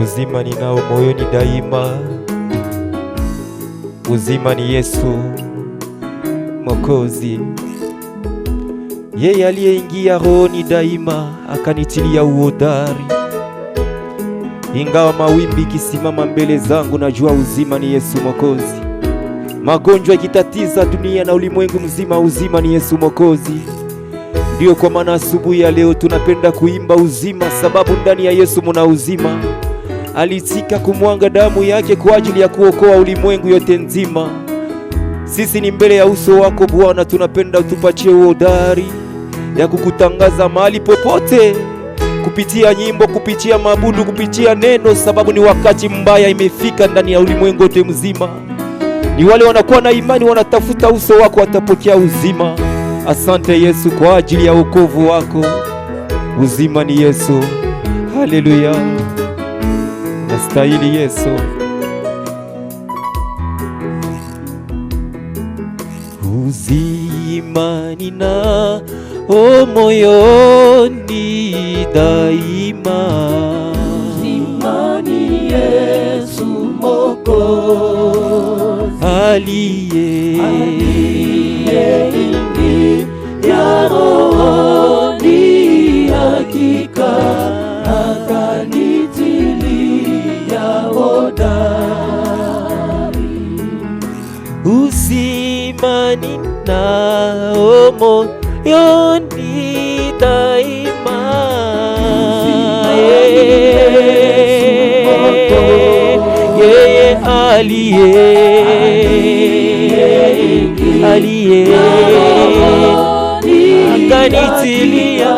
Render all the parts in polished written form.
Uzima ninao moyoni daima, uzima ni Yesu Mwokozi. Yeye aliyeingia rohoni daima akanitilia uhodari. Ingawa mawimbi kisimama mbele zangu, najua uzima ni Yesu Mwokozi. Magonjwa ikitatiza dunia na ulimwengu mzima, uzima ni Yesu Mwokozi. Ndiyo kwa maana asubuhi ya leo tunapenda kuimba uzima, sababu ndani ya Yesu muna uzima. Alitika kumwanga damu yake kwa ajili ya kuokoa ulimwengu yote nzima. Sisi ni mbele ya uso wako Bwana, tunapenda utupatie uhodari ya kukutangaza mahali popote, kupitia nyimbo, kupitia mabudu, kupitia neno, sababu ni wakati mbaya imefika ndani ya ulimwengu yote mzima. Ni wale wanakuwa na imani, wanatafuta uso wako, watapokea uzima. Asante Yesu kwa ajili ya wokovu wako. Uzima ni Yesu. Haleluya, nastahili Yesu. Uzima ninao moyoni daima, uzima ni Yesu Mwokozi, aliyeingia rohoni, hakika akanitilia hodari. Uzima ninao moyoni daima, yeye aliye akanitilia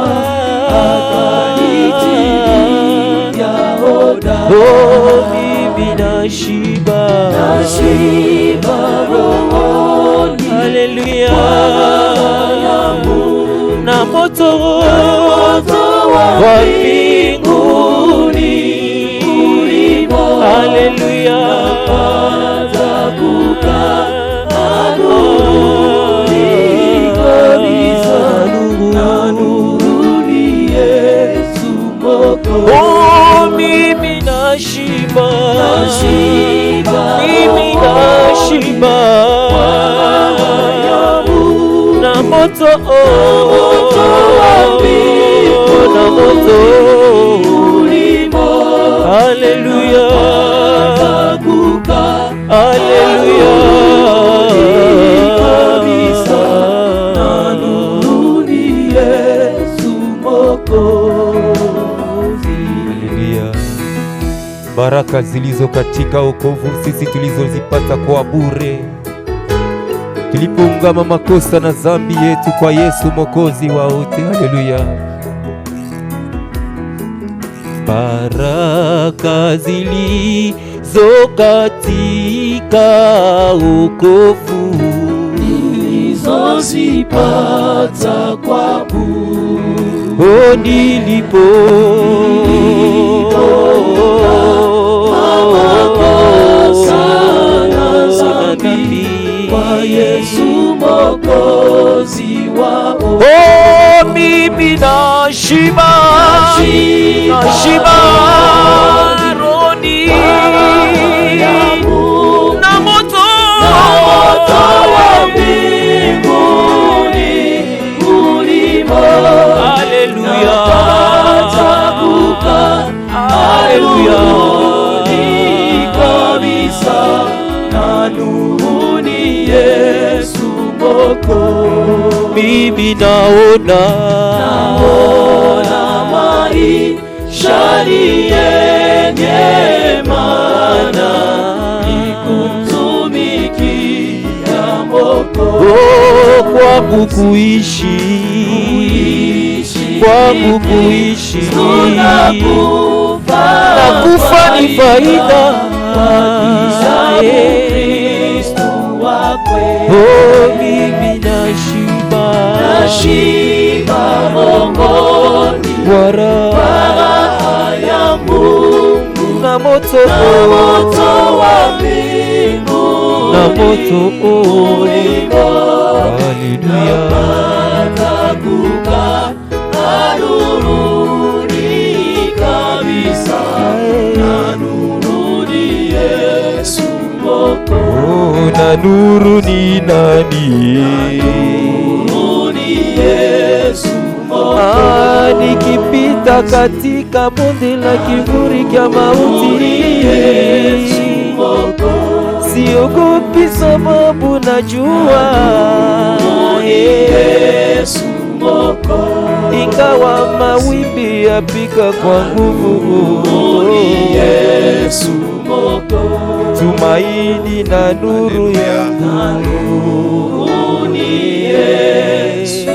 hodari. Mimi nashiba rohoni, haleluya, na moto wa mbinguni, haleluya, oh, mimi nashiba, mimi nashiba na moto wa mbinguni, na moto, haleluya, haleluya, baraka zilizo katika wokovu sisi tulizozipata kwa bure, tulipoungama makosa na dhambi yetu kwa Yesu Mwokozi wa wote. Haleluya, baraka zilizo katika wokovu nilizozipata kwa bure, oh, nilipo kwa Yesu Mwokozi wao, oh, mimi nashiba rohoni, na moto wa mbinguni ulimo, haleluya, haleluya, kabisa na nuru ni Yesu Mwokozi. Mimi naona maisha ni yenye maana, nikumtumikia Mwokozi, oh, kwangu kuishi na kufa ni faida, oh, mimi nashiba rohoni, raha ya Mungu, na moto wa mbinguni, na moto ulimo, haleluya, kabisa na Oh, na nuru ni nani? Nuru ni Yesu Mwokozi. Nikipita katika bonde la kivuli cha mauti, siogopi sababu najua Yesu Mwokozi. Ingawa mawimbi yapiga kwa nguvu, Yesu Mwokozi. tumaini na nuru yangu ni Yesu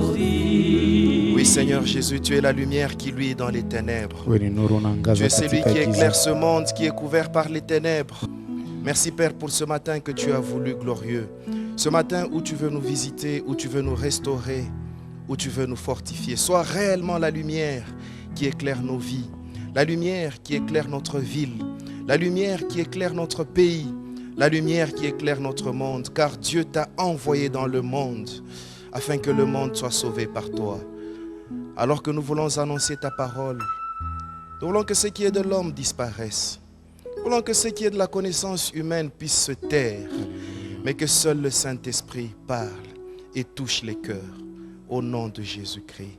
Mwokozi. Oui, Seigneur Jésus, tu es la lumière qui luit dans les ténèbres. Tu es celui qui éclaire ce monde qui est couvert par les ténèbres. Merci Père pour ce matin que tu as voulu glorieux. Ce matin où tu veux nous visiter, où tu veux nous restaurer, où tu veux nous fortifier. Sois réellement la lumière qui éclaire nos vies, la lumière qui éclaire notre ville, la lumière qui éclaire notre pays, la lumière qui éclaire notre monde, car Dieu t'a envoyé dans le monde afin que le monde soit sauvé par toi. Alors que nous voulons annoncer ta parole, nous voulons que ce qui est de l'homme disparaisse. Nous voulons que ce qui est de la connaissance humaine puisse se taire, mais que seul le Saint-Esprit parle et touche les cœurs. Au nom de Jésus-Christ.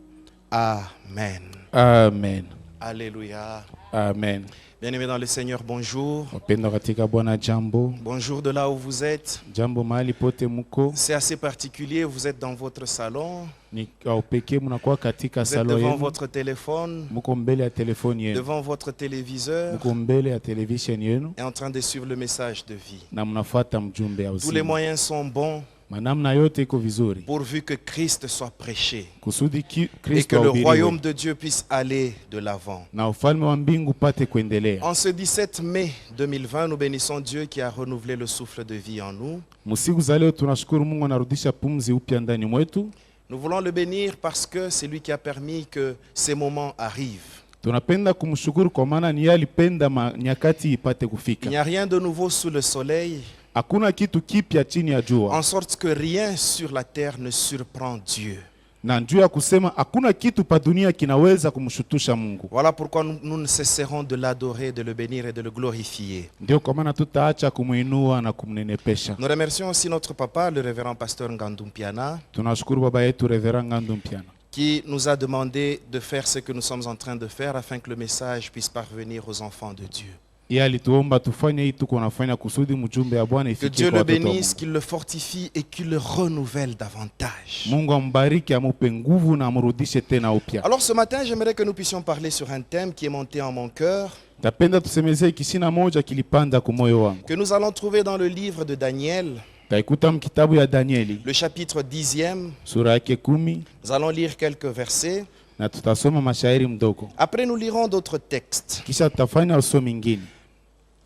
Amen. Amen. Alléluia. Amen. Bien-aimés dans le Seigneur, bonjour. Wapendwa katika Bwana, jambo. Bonjour de là où vous êtes. Jambo mahali pote muko. C'est assez particulier, vous êtes dans votre salon. Ni pekee mnakuwa katika Vous êtes salo devant yenu. votre téléphone, Muko mbele ya telefoni yenu. devant votre téléviseur Muko mbele ya television yenu et en train de suivre le message de vie. na mnafuata mjumbe ya Tous les uzima. moyens sont bons Manamna yote iko vizuri. pourvu que Christ soit prêché Kusudi et Kristo que le ahubiriwe. royaume de Dieu puisse aller de l'avant. Na ufalme wa mbingu pate kuendelea. En ce 17 mai 2020, nous bénissons Dieu qui a renouvelé le souffle de vie en nous. Musiku za leo tunashukuru Mungu anarudisha pumzi upya ndani mwetu. Nous voulons le bénir parce que c'est lui qui a permis que ces moments arrivent. Tunapenda kumshukuru kwa maana ni yeye alipenda nyakati ipate Il kufika. n'y a rien de nouveau sous le soleil, Hakuna kitu kipya chini ya jua. en sorte que rien sur la terre ne surprend Dieu. Na njoo ya kusema hakuna kitu pa dunia kinaweza kumshutusha Mungu. Voilà pourquoi nous ne cesserons de l'adorer, de le bénir et de le glorifier. Ndio kwa maana tutaacha kumuinua na kumnenepesha. Nous remercions aussi notre papa, le révérend pasteur Ngandum Piana, Tunashukuru baba yetu Reverend Ngandou Mpiana qui nous a demandé de faire ce que nous sommes en train de faire afin que le message puisse parvenir aux enfants de Dieu. yeye alituomba tufanye hii tuko nafanya kusudi mjumbe ya Bwana Que ifikie Dieu kwa le watoto wa bénisse, Mungu. qu'il le fortifie et qu'il le renouvelle davantage. Mungu ambariki, amupe nguvu na amrudishe tena upya. Alors ce matin, j'aimerais que nous puissions parler sur un thème qui est monté en mon cœur, Tapenda tusemezee kisina moja kilipanda ku moyo wangu. que nous allons trouver dans le livre de Daniel, Taikuta mkitabu ya Danieli le chapitre 10e. sura yake 10 Nous allons lire quelques versets. na tutasoma mashairi mdogo. Après, nous lirons d'autres textes. Kisha tutafanya usomi mwingine.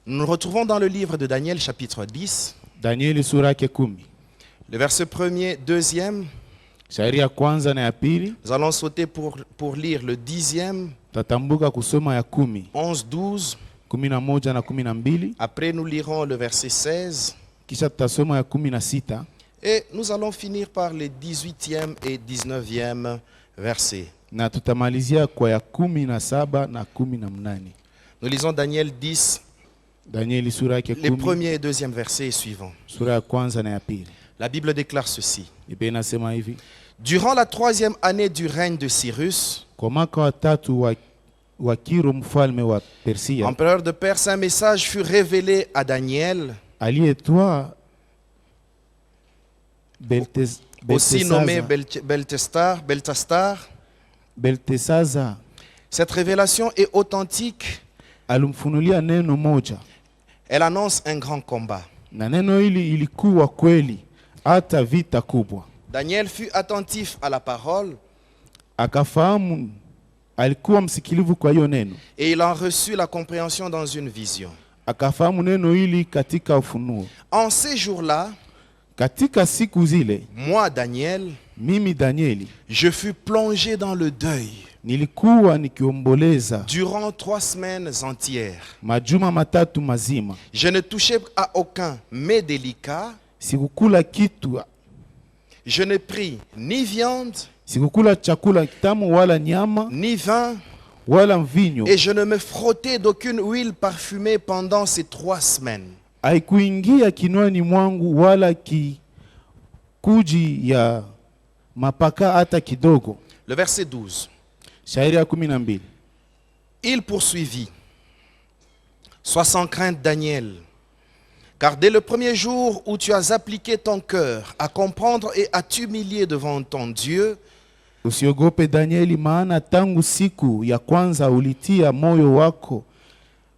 Nous nous retrouvons dans le livre de Daniel, chapitre 10, Danieli sura yake 10. le verset 1er, 2e. Shairi ya kwanza na ya pili. Nous allons sauter pour lire le 10e, Tatambuka kusoma ya 10, 11, 12. 11 na 12. Après, nous lirons le verset 16. Kisha tutasoma ya 16 Et nous allons finir par les 18e et 19e versets. na tutamalizia kwa ya 17 na 18. Nous lisons Daniel 10, Danieli sura yake les 10 premiers et deuxièmes versets et suivants. sura ya kwanza na ya pili. La Bible déclare ceci. Biblia inasema hivi: Durant la 3e année du règne de Cyrus, kwa mwaka wa 3 wa Kiro mfalme wa Persia, empereur de Perse, un message fut révélé à Daniel, aliyeitwa aussi nommé Beltesaza. Cette révélation est authentique. Alimfunulia neno moja, Elle annonce un grand combat. na neno hili ilikuwa kweli, hata vita kubwa. Daniel fut attentif à la parole Akafahamu, alikuwa msikilivu kwa hiyo neno, et il en reçut la compréhension dans une vision. akafahamu neno hili katika ufunuo. En ces jours-là, Katika siku zile, moi, Daniel, mimi Danieli je fus plongé dans le deuil nilikuwa nikiomboleza durant 3 semaines entières. majuma matatu mazima. Je ne touchais à aucun mets délicat. Sikukula kitu, Je ne pris ni viande, sikukula chakula kitamu wala nyama ni vin, wala mvinyo, et je ne me frottais d'aucune huile parfumée pendant ces 3 semaines. haikuingia kinywani mwangu wala kuji ya mapaka hata kidogo. Le verset 12. Shairi ya 12. Il poursuivit. Sois sans crainte, Daniel, car dès le premier jour où tu as appliqué ton cœur à comprendre et à t'humilier devant ton Dieu, Usiogope Danieli, maana tangu siku ya kwanza ulitia moyo wako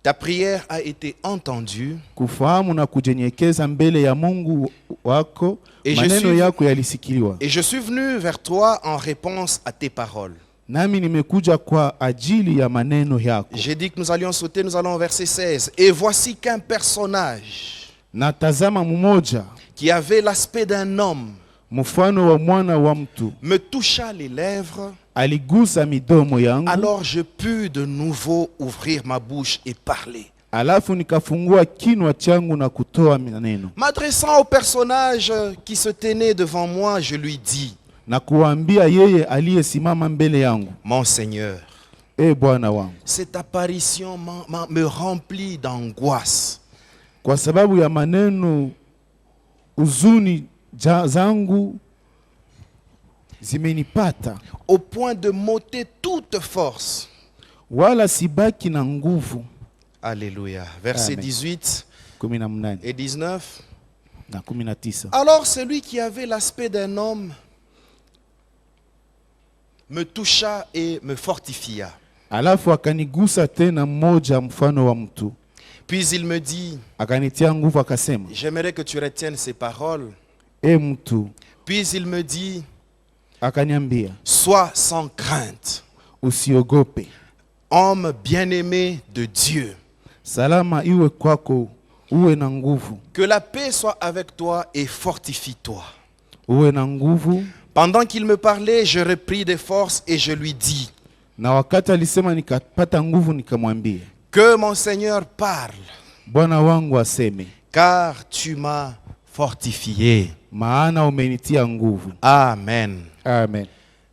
ta prière a été entendue, kufahamu na kujenyekeza mbele ya Mungu wako, maneno yako yalisikiliwa. Et je suis venu vers toi en réponse à tes paroles. Nami nimekuja kwa ajili ya maneno yako. J'ai dit que nous allions sauter, nous allons au verset 16. Et voici qu'un personnage Na tazama mmoja qui avait l'aspect d'un homme mfano wa mwana wa mtu me toucha les lèvres. aligusa midomo yangu. Alors je pus de nouveau ouvrir ma bouche et parler. Alafu nikafungua kinwa changu na kutoa maneno. M'adressant au personnage qui se tenait devant moi, je lui dis, Na kuambia yeye aliyesimama mbele yangu, mon Seigneur, Bwana wangu, cette apparition me remplit d'angoisse. kwa sababu ya maneno uzuni zangu zimenipata, au point de m'ôter toute force. wala sibaki na nguvu. Alléluia. Verset 18 et 19. Na 19. Alors celui qui avait l'aspect d'un homme me toucha et me fortifia. Alafu akanigusa tena mmoja mfano wa mtu. Puis il me dit, akanitia nguvu akasema, j'aimerais que tu retiennes ces paroles. Mtu. Puis il me dit, akaniambia, sois sans crainte, usiogope, homme bien-aimé de Dieu. Salama iwe kwako, uwe na nguvu. Que la paix soit avec toi et fortifie-toi. Uwe na nguvu. Pendant qu'il me parlait, je repris des forces et je lui dis, na wakati alisema nikapata nguvu nikamwambia, que mon Seigneur parle, Bwana wangu aseme, car tu m'as fortifié. Maana umenitia nguvu. Amen. Amen.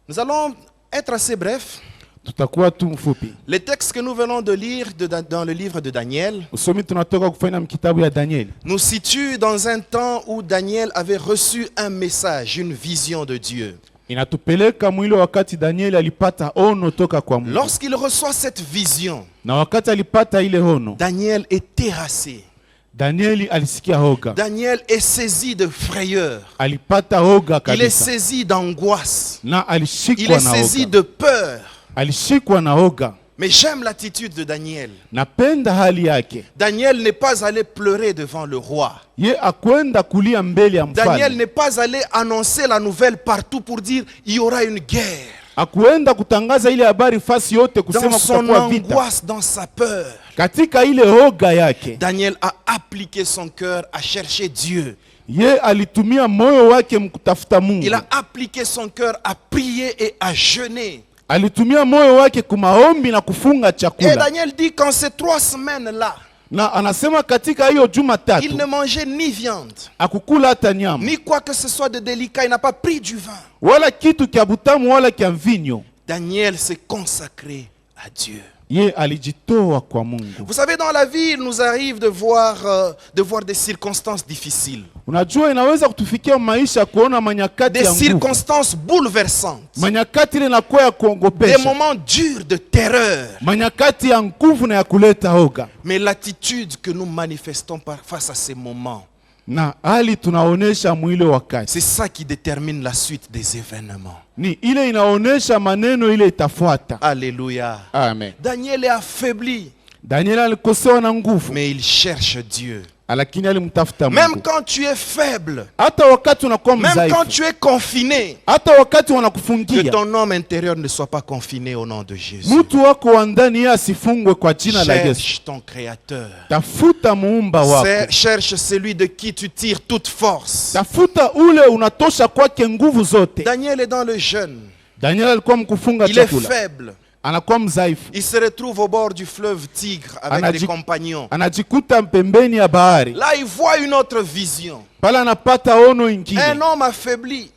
Nous allons être assez brefs. Tutakuwa tu mfupi. Les textes que nous venons de lire dans le livre de Daniel usomi tunatoka kufanya mkitabu ya Daniel nous situent dans un temps où Daniel avait reçu un message, une vision de Dieu. Inatupeleka mwili wakati Daniel alipata ono toka kwa Mungu. Lorsqu'il reçoit cette vision, na wakati alipata ile ono, Daniel est terrassé. Daniel alisikia hoga. Daniel est saisi de frayeur. Alipata hoga kabisa. Il est saisi d'angoisse. Na alishikwa il est na saisi hoga. de peur. Alishikwa na hoga. Mais j'aime l'attitude de Daniel. Napenda hali yake. Daniel n'est pas allé pleurer devant le roi. Ye akwenda kulia mbele ya mfalme. Daniel n'est pas allé annoncer la nouvelle partout pour dire il y aura une guerre. Akuenda kutangaza ile habari fasi yote kusema kutakuwa vita. Dans son angoisse, dans sa peur, katika ile hoga yake, Daniel a appliqué son cœur à chercher Dieu. Ye alitumia moyo wake mkutafuta Mungu. Il a appliqué son cœur à prier et à jeûner. Alitumia moyo wake kumaombi na kufunga chakula. Et Daniel dit qu'en ces 3 semaines-là, na anasema katika hiyo juma tatu, il ne mangeait ni viande, akukula hata nyama, ni quoi que ce soit de délicat, il n'a pas pris du vin. Wala kitu kia butamu wala kia mvinyo. Daniel s'est consacré à Dieu. Ye alijitoa kwa Mungu. Vous savez, dans la vie, il nous arrive de voir des circonstances difficiles. Unajua inaweza kutufikia maisha kuona manyakati ya nguvu. Des circonstances bouleversantes. Manyakati ile inakuwa ya kuogopesha. Des moments durs de terreur. Manyakati ya nguvu na ya kuleta hoga. Mais l'attitude que nous manifestons face à ces moments, na hali tunaonesha mwile wakati, c'est ça qui détermine la suite des événements. Ni ile inaonesha maneno ile itafuata. Alléluia. Amen. Daniel est affaibli. Daniel alikosewa na nguvu. Mais il cherche Dieu. Lakini alimtafuta Mungu. Même quand tu es faible, hata wakati unakuwa mzaifu, même quand tu es confiné, hata wakati wanakufungia, que ton homme intérieur ne soit pas confiné au nom de Jésus. Mtu wako wa ndani asifungwe kwa jina la Yesu. Cherche ton créateur. Tafuta muumba wako. Cherche celui de qui tu tires toute force. Tafuta ule unatosha kwake nguvu zote. Daniel est dans le jeûne. Daniel alikuwa mkufunga chakula. Il est faible. Anakuwa mzaifu. Il se retrouve au bord du fleuve Tigre avec des compagnons. Anajikuta pembeni ya bahari. Là, il voit une autre vision. Pala anapata ono ingine. Un homme affaibli.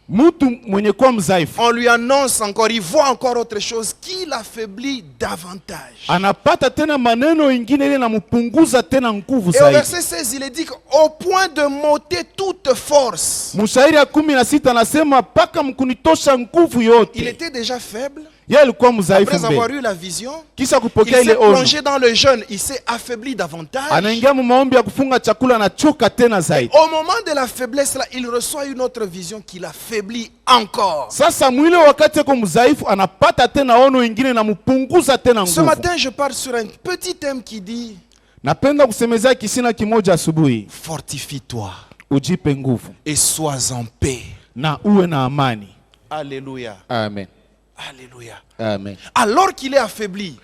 On lui annonce encore, il voit encore autre chose qui l'affaiblit davantage. Et au verset 16, il est dit qu'au point de m'ôter toute force. Il était déjà faible. Après avoir eu la vision, il s'est plongé dans le jeûne, il s'est affaibli davantage. Au moment de la faiblesse, là, il reçoit une autre vision qui l'affaiblit encore. Ce matin, je parle sur un petit thème qui dit: fortifie-toi et sois en paix. Alléluia. Amen. Alléluia. Amen. Alors qu'il est affaibli,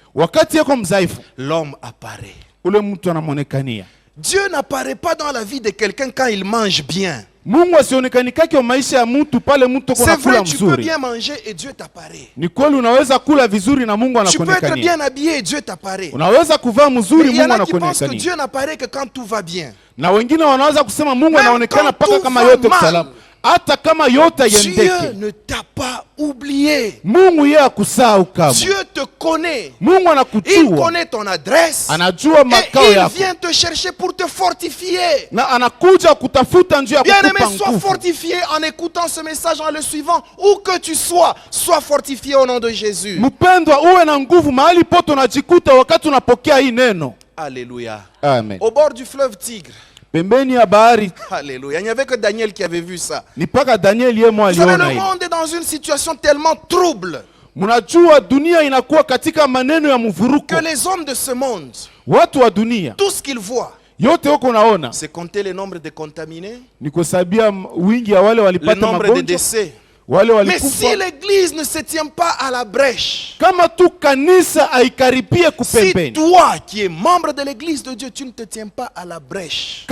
l'homme apparaît. Dieu n'apparaît pas dans la vie de quelqu'un quand il mange bien. C'est vrai, tu peux bien manger et Dieu t'apparaît. Tu peux être bien habillé et Dieu t'apparaît. Mais il y en a qui pensent que Dieu n'apparaît que quand tout va bien. Même quand tout va mal, Dieu ne t'a pas oublié. Dieu te connaît. Il connaît ton adresse. Et il vient te chercher pour te fortifier. Bien-aimé, sois fortifié en écoutant ce message, en le suivant. Où que tu sois, sois fortifié au nom de Jésus. Alléluia. Amen. Au bord du fleuve Tigre. Alléluia. Il n'y avait que Daniel qui avait vu ça. Vous savez, le monde est dans une situation tellement trouble que les hommes de ce monde, tout ce qu'ils voient, c'est compter le nombre de contaminés, le nombre de décès. Mais si l'église ne se tient pas à la brèche, si toi qui es membre de l'église de Dieu, tu ne te tiens pas à la brèche,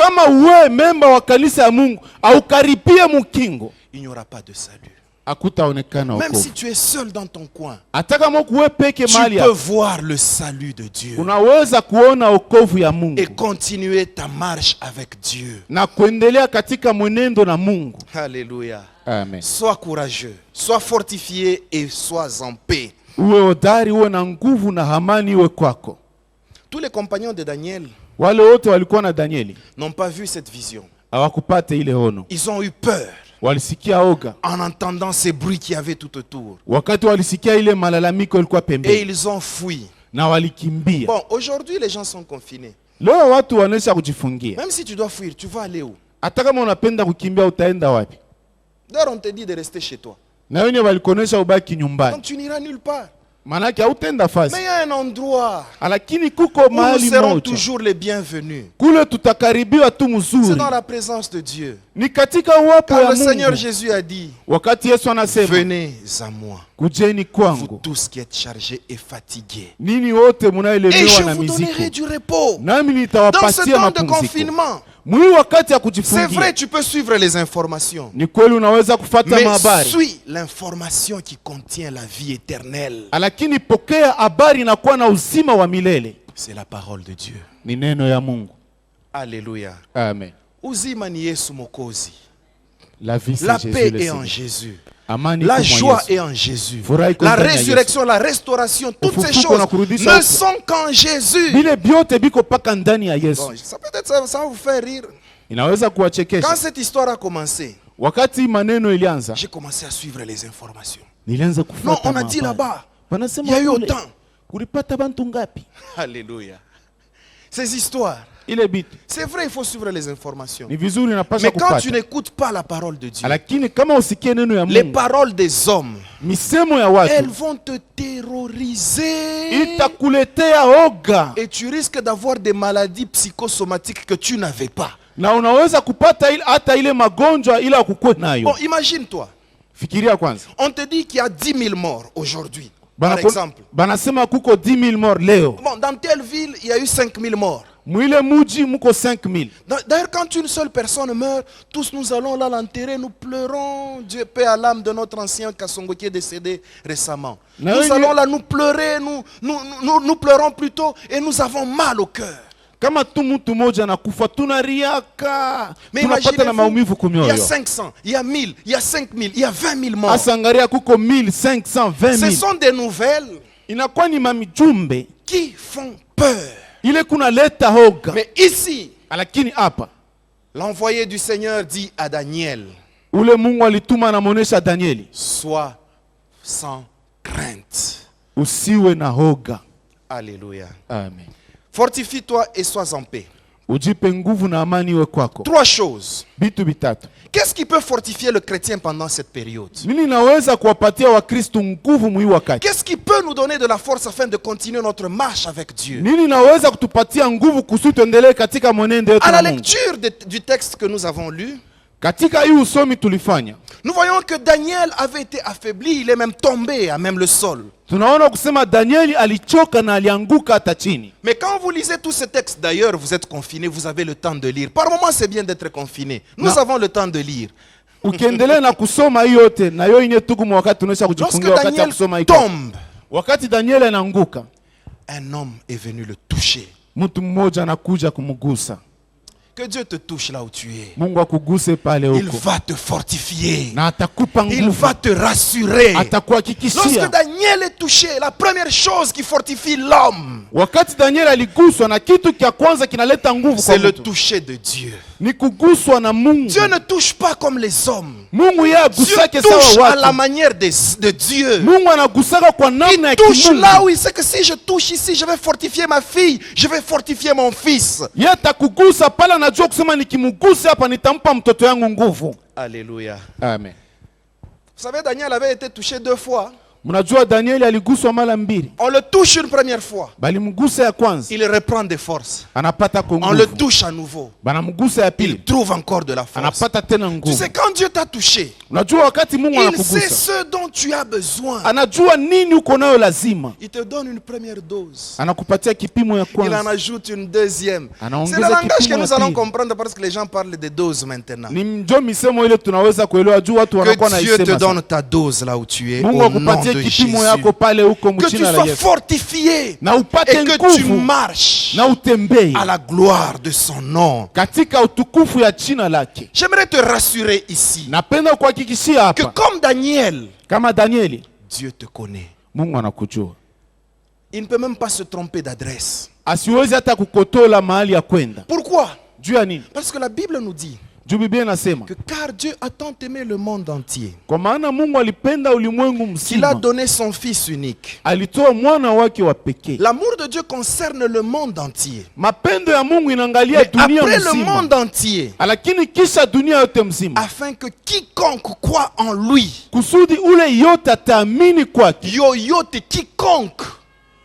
il n'y aura pas de salut. Même si tu es seul dans ton coin, tu peux voir le salut de Dieu et continuer ta marche avec Dieu. Alléluia. Amen. Sois courageux, sois fortifié et sois en paix. Tous les compagnons de Daniel n'ont pas vu cette vision. Ils ont eu peur en entendant ces bruits qu'il y avait tout autour. Et ils ont fui. Bon, aujourd'hui les gens sont confinés. Même si tu dois fuir, tu vas aller où? D'ailleurs, on te dit de rester chez toi. Donc tu n'iras nulle part. Mais il y a un endroit où nous serons toujours les bienvenus. C'est dans la présence de Dieu. Car le Seigneur Jésus a dit: venez à moi, vous tous qui êtes chargés et fatigués, et je vous donnerai du repos. Dans ce temps de confinement, c'est vrai, tu peux suivre les informations, mais suis l'information qui contient la vie éternelle. C'est la parole de Dieu. Alléluia. Amen. Uzima ni Yesu Mokozi. La vie, la paix est en Jésus. La joie est en Jésus. La résurrection, la restauration, toutes ces choses ne sont qu'en Jésus. Bon, ça peut-être ça va vous faire rire. Quand cette histoire a commencé, j'ai commencé à suivre les informations. Non, on a dit là-bas, il y a eu autant. Alléluia. Ces histoires, c'est vrai, il faut suivre les informations. Mais quand tu n'écoutes pas la parole de Dieu, les paroles des hommes, elles vont te terroriser. Et tu risques d'avoir des maladies psychosomatiques que tu n'avais pas. Bon, imagine-toi. On te dit qu'il y a 10 000 morts aujourd'hui. Par exemple. Bon, dans telle ville, il y a eu 5 000 morts. D'ailleurs, quand une seule personne meurt, tous nous allons là l'enterrer, nous pleurons. Dieu paix à l'âme de notre ancien Kassongo qui est décédé récemment. Nous allons là nous pleurer, nous pleurons plutôt et nous avons mal au cœur. Kama tu mtu mmoja anakufa tunariaka. Mais Tunapata na maumivu imaginez-vous, il y a kumyoyo. 500, il y a 1000, il y a 5000, il y a 20 000 morts. Asangaria kuko 1500, 20 Ce 000. sont des nouvelles Inakuwa ni mamijumbe qui font peur. ile kuna leta hoga. Mais ici, Lakini hapa l'envoyé du Seigneur dit à Daniel, ule Mungu alituma anamuonesha Danieli, sois sans crainte. usiwe na hoga. Alléluia. Amen. Fortifie-toi et sois en paix. Ujipe nguvu na amani iwe kwako. 3 choses. Bitu bitatu. Qu'est-ce qui peut fortifier le chrétien pendant cette période? Nini naweza kuwapatia Wakristo nguvu mwi wakati? Qu'est-ce qui peut nous donner de la force afin de continuer notre marche avec Dieu? Nini naweza kutupatia nguvu kusudi tuendelee katika mwenendo wetu À la na Mungu? lecture du texte que nous avons lu, Katika hii usomi tulifanya, nous voyons que Daniel avait été affaibli, il est même tombé à même le sol. tunaona kusema Danieli alichoka na alianguka hata chini. Mais quand vous lisez tous ces textes, d'ailleurs, vous êtes confiné, vous avez le temps de lire. Par moments, c'est bien d'être confiné. Nous avons le temps de lire. Ukiendelea na kusoma hii yote na hiyo ine tuku wakati tunaisha Lorsque kujifungia wakati ya Daniel kusoma hii. tombe, Wakati Danieli anaanguka, un homme est venu le toucher. mtu mmoja anakuja kumgusa. Que Dieu te touche là où tu es. Mungu akuguse pale Il huko. va te fortifier. Na atakupa Il nguvu. va te rassurer. Lorsque Atakuhakikishia. Daniel est touché, la première chose qui fortifie l'homme, Wakati Danieli aliguswa na kitu kia kwanza kinaleta nguvu kwa c'est le mtu, toucher de Dieu. ni kuguswa na Mungu. Dieu ne touche pas comme les hommes. Mungu yeye Dieu agusake touche sawa à la watu. manière de Dieu. Mungu anagusaka kwa namna ya Il touche kimungu. là où il sait que si je touche ici, je vais fortifier ma fille, je vais fortifier mon fils. Yeye atakugusa pala, anajua kusema nikimgusa hapa nitampa mtoto yangu nguvu. Alléluia. Amen. Vous savez, Daniel avait été touché 2 fois. Mnajua Danieli aliguswa mara mbili. On le touche une première fois. Balimgusa ya kwanza, Il reprend des forces. anapata kwa On le nguvu. touche à nouveau. Banamgusa ya Il pili, trouve encore de la force. anapata tena Tu nguvu. sais, quand Dieu t'a touché, Unajua wakati Mungu il sait anakugusa, ce dont tu as besoin. anajua nini uko nayo lazima. Il te donne une première dose. Anakupatia kipimo ya Il en kwanza. ajoute une deuxième. Anaongeza C'est le langage kipimo que ya nous allons pili. comprendre parce que les gens parlent de doses maintenant. Ni njo misemo ile tunaweza kuelewa juu watu wanakuwa Que Dieu te naisema. donne ta dose là où tu es. Mungu Au nom akupatie de kipimo Jésus. yako pale huko Que tu mchina la sois Yesu. fortifié Na upate et que tu nguvu marches na utembee à la gloire de son nom. katika utukufu ya jina lake. J'aimerais te rassurer ici Napenda kuhakikishia que hapa comme Daniel, kama Danieli, Dieu te connaît. Mungu anakujua. Il ne peut même pas se tromper d'adresse. Asiwezi hata kukotola mahali ya kwenda. Pourquoi? Juu ya nini? Parce que la Bible nous dit Juu Biblia inasema que car Dieu a tant aimé le monde entier kwa maana Mungu alipenda ulimwengu qu'il a mzima, donné son Fils unique. alitoa mwana wake wa pekee. L'amour de Dieu concerne le monde entier. Mapendo ya Mungu inaangalia Mais dunia après le mzima, monde entier, lakini kisha dunia yote mzima, afin que quiconque croit en lui, kusudi ule yote ataamini kwake, yoyote quiconque.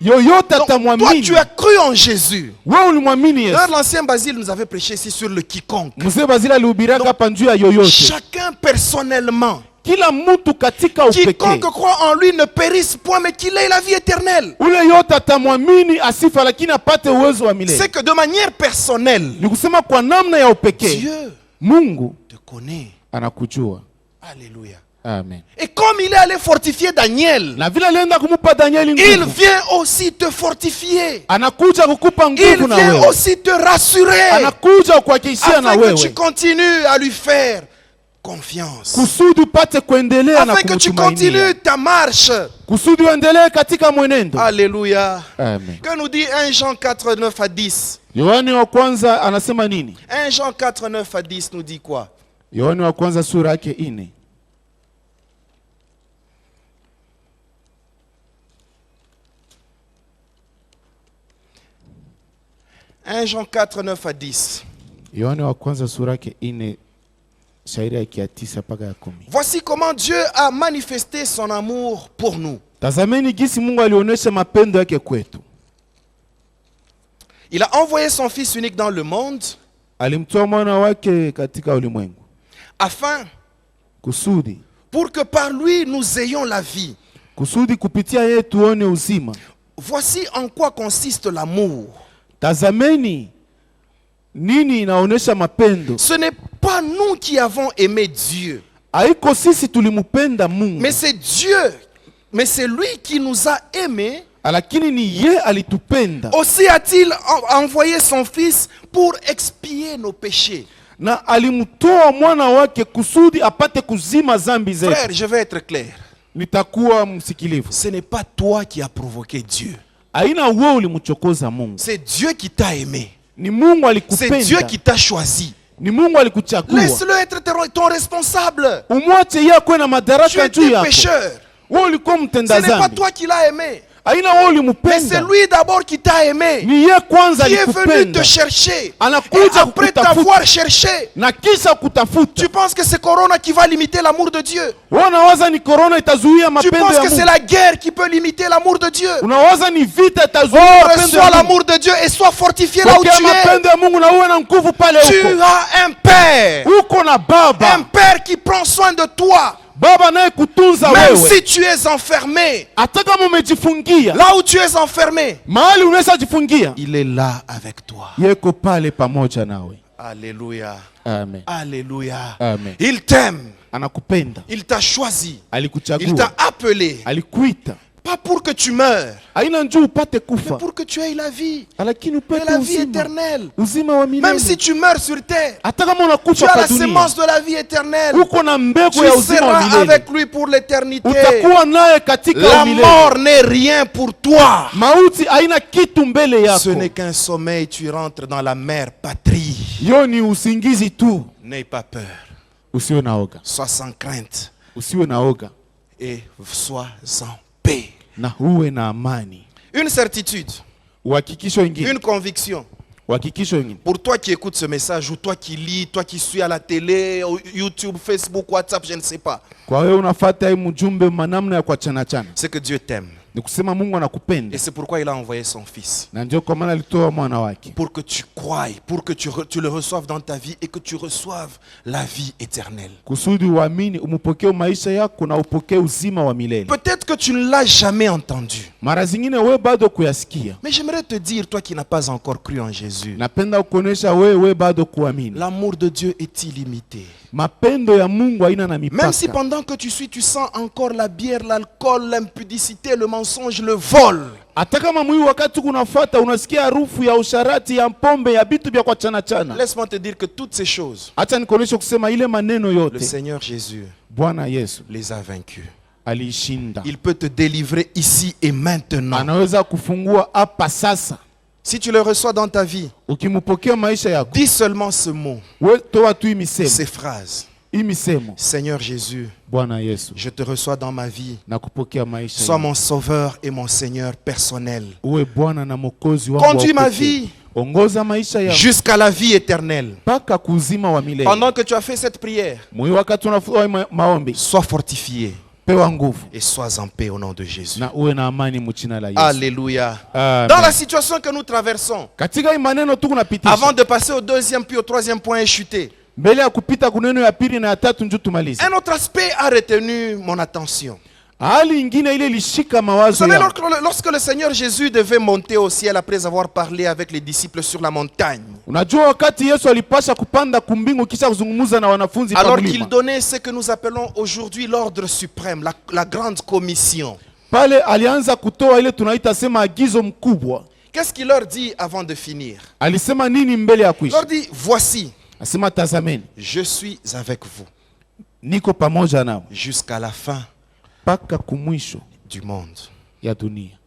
yoyote Donc, toi, atamwamini. tu as cru en Jésus. Wewe ulimwamini Yesu. D'ailleurs, l'ancien Basile nous avait prêché ici sur le quiconque. Mzee Bazili alihubiriaka Donc, hapa juu ya yoyote. Chacun personnellement. Kila mtu katika upekee, Quiconque croit en lui ne périsse point, mais qu'il ait la vie éternelle. ule yote atamwamini asifa, lakini apate uwezo wa milele. C'est que de manière personnelle, Ni kusema kwa namna ya upekee, Dieu Mungu te connaît. anakujua. Alléluia. Amen. Et comme il est allé fortifier Daniel, Na vile alienda kumupa Danieli il nguvu, vient aussi te fortifier. anakuja kukupa Il nguvu na vient wewe, aussi te rassurer. anakuja kuhakikishia na Afin que tu wewe, continues à lui faire confiance. kusudi upate kuendelea na Afin que tu kumtumainia, continues ta marche. kusudi uendelee katika mwenendo. Alléluia. Amen. Que nous dit 1 Jean 4, 9 à 10? Yohane wa kwanza anasema nini? 1 Jean 4, 9 à 10 nous dit quoi? Yohane wa kwanza sura yake 4. Jean 4, 9 à 10. Yohane wa kwanza sura yake 4 shairi yake ya 9 mpaka ya 10. Voici comment Dieu a manifesté son amour pour nous. Tazameni gisi Mungu alionyesha mapendo yake kwetu. Il a envoyé son Fils unique dans le monde Alimtoa mwana wake katika ulimwengu afin, kusudi pour que par lui nous ayons la vie. kusudi kupitia yeye tuone uzima. Voici en quoi consiste l'amour. Tazameni nini inaonyesha mapendo. Ce n'est pas nous qui avons aimé Dieu, Haiko sisi tulimupenda Mungu, mais c'est Dieu, mais c'est lui qui nous a aimés lakini ni ye alitupenda. Aussi a-t-il envoyé son fils pour expier nos péchés. Na alimtoa mwana wake kusudi apate kuzima zambi zetu. Frère, je vais être clair. Nitakuwa msikilivu. Ce n'est pas toi qui as provoqué Dieu. Aina wewe ulimchokoza Mungu. C'est Dieu qui t'a aimé. Ni Mungu alikupenda. C'est Dieu qui t'a choisi. Ni Mungu alikuchagua. Laisse-le être ton responsable. Umwache yeye akuwe na madaraka juu yako. Tu es pécheur. Wewe ulikuwa mtenda Ce n'est pas dhambi. toi qui l'as aimé. Aina wewe Mais ulimpenda. c'est lui d'abord qui t'a aimé. Ni yeye kwanza Qui est venu alikupenda. te chercher. Et Anakuja après kukutafuta. t'avoir cherché, Na kisha kutafuta. tu penses que c'est Corona qui va limiter l'amour de Dieu? Wewe unawaza ni corona itazuia Tu mapendo penses ya que c'est Mungu. la guerre qui peut limiter l'amour de Dieu? Unawaza ni vita itazuia Oh, mapendo reçois ya Mungu. l'amour de Dieu et sois fortifié là où Pokea tu es. mapendo ya Mungu na uwe na nguvu pale Tu huko. as un père. Uko na baba. Un père qui prend soin de toi. Baba naye kutunza Même wewe. si tu es enfermé, Hata kama umejifungia. là où tu es enfermé, Mahali unaweza jifungia. il est là avec toi. Yeko pale pamoja nawe. Alléluia. Amen. Alléluia. Amen. Il t'aime. Anakupenda. Il t'a choisi. Il Alikuchagua. t'a appelé. Alikuita. Pas pour que tu meurs, Haina njoo upate mais kufa. pour que tu aies la vie. Lakini Et upate la vie uzima. éternelle. Uzima wa milele. Même si tu meurs sur terre, hata kama tu unakufa as kwa la dunia. sémence de la vie éternelle. Uko na mbegu Tu ya uzima wa seras milele. avec lui pour l'éternité. Utakuwa naye katika La milele. mort n'est rien pour toi. Mauti haina kitu mbele yako. Ce n'est qu'un sommeil, tu rentres dans la mère patrie. Yo ni usingizi tu. N'aie pas peur. Usiwe na oga. Sois sans crainte Usiwe na oga. et sois en paix. Na uwe na amani. Une certitude, Uhakikisho ingine. une conviction. Uhakikisho ingine. Pour toi qui écoutes ce message, ou toi qui lis, toi qui suis à la télé, YouTube, Facebook, WhatsApp, je ne sais pas, Kwa wewe unafuata hii mjumbe manamna ya kwa chana chana. c'est que Dieu t'aime. Ni kusema Mungu anakupenda. Et c'est pourquoi il a envoyé son fils. Na ndio kwa maana alitoa mwana wake. Pour que tu croies, pour que tu le reçoives dans ta vie et que tu reçoives la vie éternelle. Kusudi uamini, umupokee maisha yako na upokee uzima wa milele. Peut-être que tu ne l'as jamais entendu. Mara zingine wewe bado kuyasikia. Mais j'aimerais te dire, toi qui n'as pas encore cru en Jésus, Napenda kuonesha wewe bado kuamini. l'amour de Dieu est illimité. Mapendo ya Mungu haina na mipaka. Même si pendant que tu suis, tu sens encore la bière, l'alcool, l'impudicité, le mensonge, le vol. Hata kama mwili wakati kunafuata unasikia harufu ya usharati ya pombe ya vitu vya kwa chana chana. Laisse-moi te dire que toutes ces choses, Acha nikuoneshe kusema ile maneno le yote Seigneur Jésus Bwana Yesu les a vaincus. alishinda. Il peut te délivrer ici et maintenant. Anaweza kufungua hapa sasa. Si tu le reçois dans ta vie, Ukimupokea maisha yako. dis seulement ce mot, Wewe toa tu hii misemo. ces phrases. Hii misemo. Seigneur Jésus, Bwana Yesu, je te reçois dans ma vie. nakupokea maisha. Sois mon sauveur et mon Seigneur personnel. Uwe Bwana na Mwokozi wangu. Conduis wa ma pekee. vie Ongoza maisha yako jusqu'à la vie éternelle. mpaka kuzima wa milele. Pendant que tu as fait cette prière, Mwi wakati unafanya maombi, sois fortifié pewa nguvu et sois en paix au nom de Jésus. na uwe na amani mchina la Yesu. Alléluia. Amen. Dans la situation que nous traversons, Katika hii maneno tu kunapitisha. avant de passer au deuxième puis au troisième point et chuter, Mbele ya kupita kuneno ya pili na ya tatu njoo tumalize. un autre aspect a retenu mon attention. Hali ingine ile ilishika Vous mawazo savez, yangu. lorsque le Seigneur Jésus devait monter au ciel après avoir parlé avec les disciples sur la montagne, Unajua wakati Yesu alipasha kupanda kumbingu kisha kuzungumza na wanafunzi pa alors qu'il mlima. donnait ce que nous appelons aujourd'hui l'ordre suprême, la grande commission, Pale alianza kutoa ile tunaita sema agizo mkubwa. qu'est-ce qu'il leur dit avant de finir? Alisema nini mbele ya Il kuisha? leur dit, voici, Asema tazameni, je suis avec vous niko pamoja nao jusqu'à la fin mpaka kumwisho du monde. ya dunia.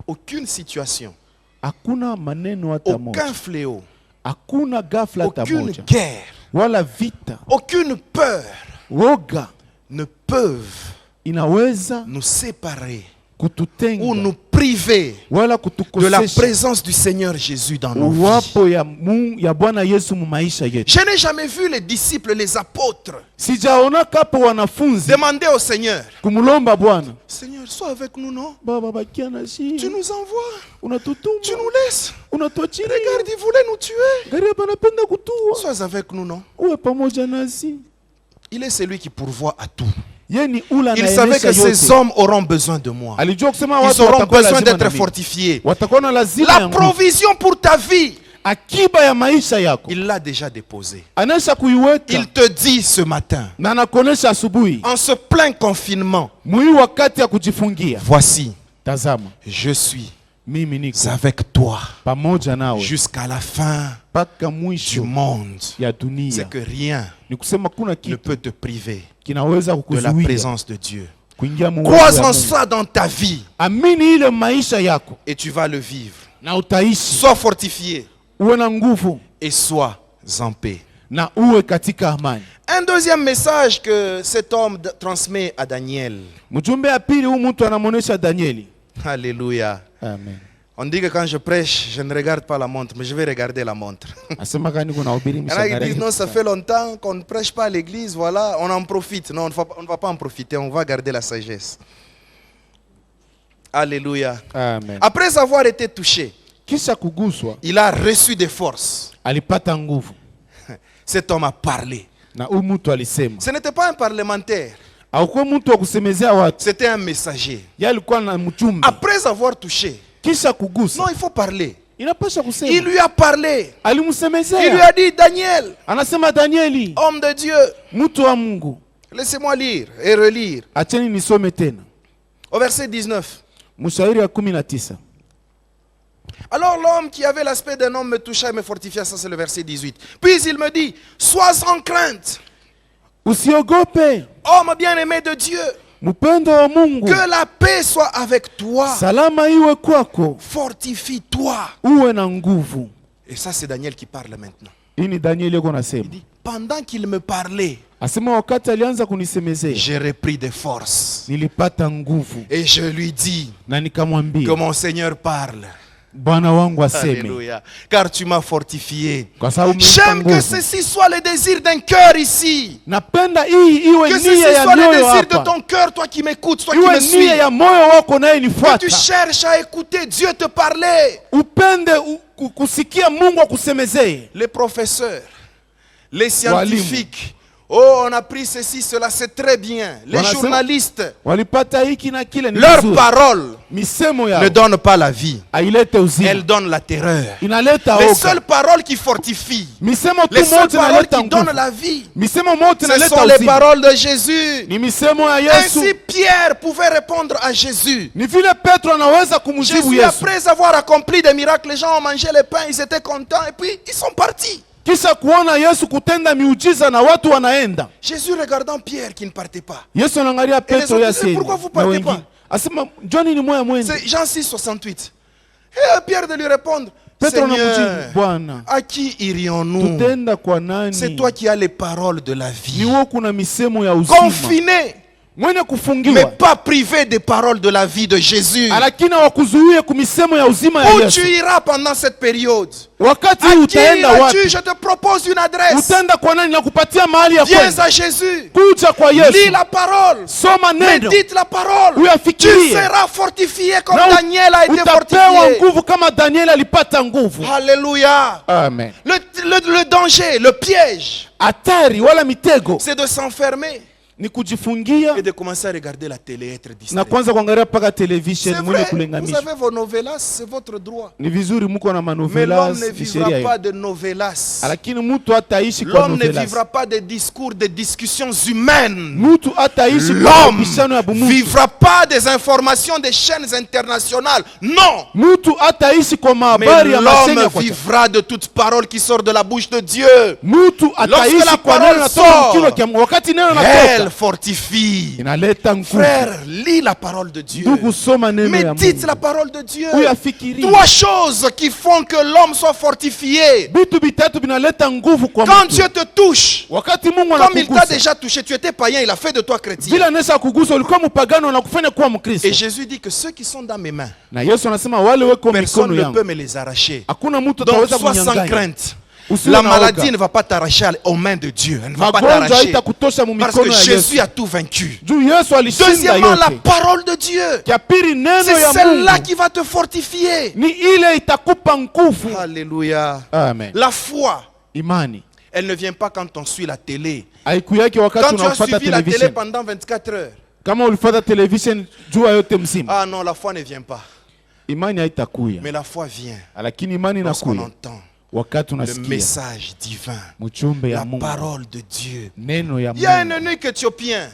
Aucune situation, Hakuna maneno hata aucun moja. fléau, Hakuna ghafla hata aucune moja. guerre, Wala vita, aucune peur woga ne peuvent inaweza nous séparer ou kututenga nous priver wala de la kutukosesha présence du Seigneur Jésus dans nos vies. uwapo ya Bwana Yesu mu maisha yetu. Je n'ai jamais vu les disciples, les apôtres, Sijaona kapo wanafunzi demander au Seigneur, kumulomba Bwana, Seigneur, sois avec nous, non? Baba bakia na Tu shi, nous envoies, unatutuma, tu nous laisses. unatuachilia. Regarde, ils voulaient nous tuer. Gari hapa napenda kutua. Sois avec nous, non? Uwe pamoja nasi. Il est celui qui pourvoit à tout. Yeni ula Il na savait que enesha ces yote. hommes auront besoin de moi. Alijua kusema Ils watu auront watakuwa besoin lazima d'être na mimi. fortifiés. Watakuwa na lazima La ya nguvu. provision pour ta vie, Akiba ya maisha yako il l'a déjà déposée. anaisha kuiweka Il te dit ce matin, na anakuonesha asubuhi en ce plein confinement, mwii wakati ya kujifungia. voici, Tazama, je suis mimi niko avec toi pamoja nawe jusqu'à la fin mpaka du mwisho monde. ya dunia. C'est que rien Ni kusema kuna ne kitu peut te priver kinaweza de la kukuzuia présence de Dieu. kuingia mu Crois uwepo wa en Mungu. ça dans ta vie Amini ile maisha yako et tu vas le vivre. na utaishi, Sois fortifié uwe na nguvu et sois en paix. na uwe katika amani. Un deuxième message que cet homme transmet à Daniel. Mjumbe ya pili huyu mtu anamuonesha Danieli. Alléluia. Amen. On dit que quand je prêche, je ne regarde pas la montre, mais je vais regarder la montre. Asema kani kuna hubiri Il y en a qui disent non, ça mshangarai. fait longtemps qu'on ne prêche pas à l'église, voilà, on en profite. Non, on ne va pas en profiter, on va garder la sagesse. Alléluia. Amen. Après avoir été touché, Kisha kuguswa il a reçu des forces. alipata nguvu Cet homme a parlé. na huyu mtu alisema. Ce n'était pas un parlementaire, Haukuwa mtu wa kusemezea watu, c'était un messager. yeye alikuwa na mchumbi. Après avoir touché, Kisha kugusa non, il faut parler. inapasha Il kusema. lui a parlé. Il lui Alimsemezea, a dit, Daniel, anasema Danieli, homme de Dieu, mtu wa Mungu. laissez-moi lire et relire. Acheni nisome tena Au verset 19. Mshairi ya 19. Alors l'homme qui avait l'aspect d'un homme me toucha et me fortifia, ça c'est le verset 18. Puis il me dit, sois sans crainte, Usiogope, homme bien-aimé de Dieu, mpendo wa Mungu, que la paix soit avec toi, salama iwe kwako, fortifie-toi. uwe na nguvu. Et ça c'est Daniel qui parle maintenant. Hii ni Danieli yuko nasema. Il dit, pendant qu'il me parlait, Asema wakati alianza kunisemezea, j'ai repris des forces. nilipata nguvu Et je lui dis na que nikamwambia, mon Seigneur parle. Bwana wangu aseme, Alléluia. Car tu m'as fortifié. kwa sababu umenipa J'aime que nguvu. ceci soit le désir d'un cœur ici. Napenda hii iwe Que nia ceci ya soit le moyo désir de hapa, ton cœur, toi qui m'écoutes, toi qui iwe me suis. nia ya moyo wako naye Que tu nifuata. cherches à écouter Dieu te parler. Upende kusikia Mungu akusemezee. Les professeurs, les scientifiques, oh, on a pris ceci, cela, c'est très bien. Les Wanasema- journalistes, Walipata hiki na kile ni leurs vizuri. paroles Misemo ne yao donnent pas la vie. hailete uzima, Elles donnent la terreur. inaleta Les oga. seules paroles qui fortifient, Misemo tu les seules moja paroles inaleta qui donnent nguvu. la vie, Misemo moja ce inaleta sont les uzima. paroles de Jésus. Ni misemo ya Yesu. Ainsi Pierre pouvait répondre à Jésus. Ni vile Petro anaweza kumjibu Jésus, Yesu. après avoir accompli des miracles, les gens ont mangé le pain, ils étaient contents et puis ils sont partis. Kisha kuona Yesu kutenda miujiza na watu wanaenda. Jésus regardant Pierre qui ne partait pas. Yesu anaangalia Petro autres yasi. disaient, pourquoi vous partez pas? Asema John ni moya mwende. C'est Jean 6, 68. Et Pierre de lui répondre, Petro Seigneur, anamjibu, Bwana, à qui irions-nous? tutenda kwa nani? C'est toi qui as les paroles de la Ni vie. wewe kuna misemo ya uzima. Confiné, Mwenye mais kufungiwa. pas privé des paroles de la vie de Jésus. Lakini wakuzuie kumisemo ya uzima ya Où Yesu. tu iras pendant cette période? Wakati À qui utaenda wapi? iras-tu? Je te propose une adresse. Utaenda kwa nani? Nakupatia mahali ya Viens kwenda. à Jésus. Kuja kwa Lis Yesu. la parole. Soma neno. Médite la parole. Tu Uyafikirie. seras fortifié comme Na Daniel a été utapewa fortifié. nguvu kama Daniel alipata nguvu. Alléluia. Amen. Le danger, le piège, Hatari wala mitego c'est de s'enfermer ni kujifungia et de commencer à regarder la télé, être na distrait. kwanza kuangalia paka C'est television mwenye vrai, vous kulinganisha. avez vos novelas, c'est votre droit. Ni vizuri muko na Mais manovelas, l'homme ne ni vivra sheria pas hiyo. de novelas. Lakini mtu hataishi kwa L'homme ne novelas. vivra pas de discours, de discussions humaines. Mtu hataishi kwa L'homme mabishano ya ne bumutu. vivra pas des informations des chaînes internationales. Non. Mtu hataishi kwa Mais mahabari ya mashine l'homme ya kwa. vivra de toute parole qui sort de la bouche de Dieu. Mtu Lorsque ataishi la kwa parole neno natoka sort, mkinywa kia Mungu. Wakati neno Elle natoka fortifie. inaleta nguvu. Frère, lis la parole de Dieu. Ndugu, soma neno ya Médite Mungu. la parole de Dieu. Uyafikirie. Trois choses qui font que l'homme soit fortifié. Vitu vitatu vinaleta nguvu kwa Quand mtu. Dieu te touche, Wakati Mungu comme il t'a anakugusa. déjà touché, tu étais païen, il a fait de toi chrétien. Vile anaweza kugusa ulikuwa mpagano na kufanya kuwa Mkristo. Et Jésus dit que ceux qui sont dans mes mains, Na Yesu anasema wale weko personne mikono ne yangu. peut me les arracher. Hakuna mtu Donc ataweza sois sans kunyang'anya. crainte. Usiwe La na maladie oga. ne va pas t'arracher aux mains de Dieu. Elle ne va pas Magonjwa t'arracher. haitakutosha mu Parce mikono que ya Jésus Yesu. a tout vaincu. Juu Yesu alishinda Deuxièmement, la yote. parole de Dieu. Ya pili neno C'est ya celle-là Mungu. qui va te fortifier. Ni ile itakupa nguvu. Alléluia. Amen. La foi, Imani elle ne vient pas quand on suit la télé. haikuyake wakati Quand tu as unafuata suivi la télé television. pendant 24 heures. Kama ulifuata television jua yote mzima. Ah non, la foi ne vient pas. Imani haitakuya. Mais la foi vient Lakini imani lorsqu'on inakuya entend wakati le unasikia message divin, mchumbe ya la Mungu. parole de Dieu. Neno ya Il y a un Mungu. eunuque éthiopien.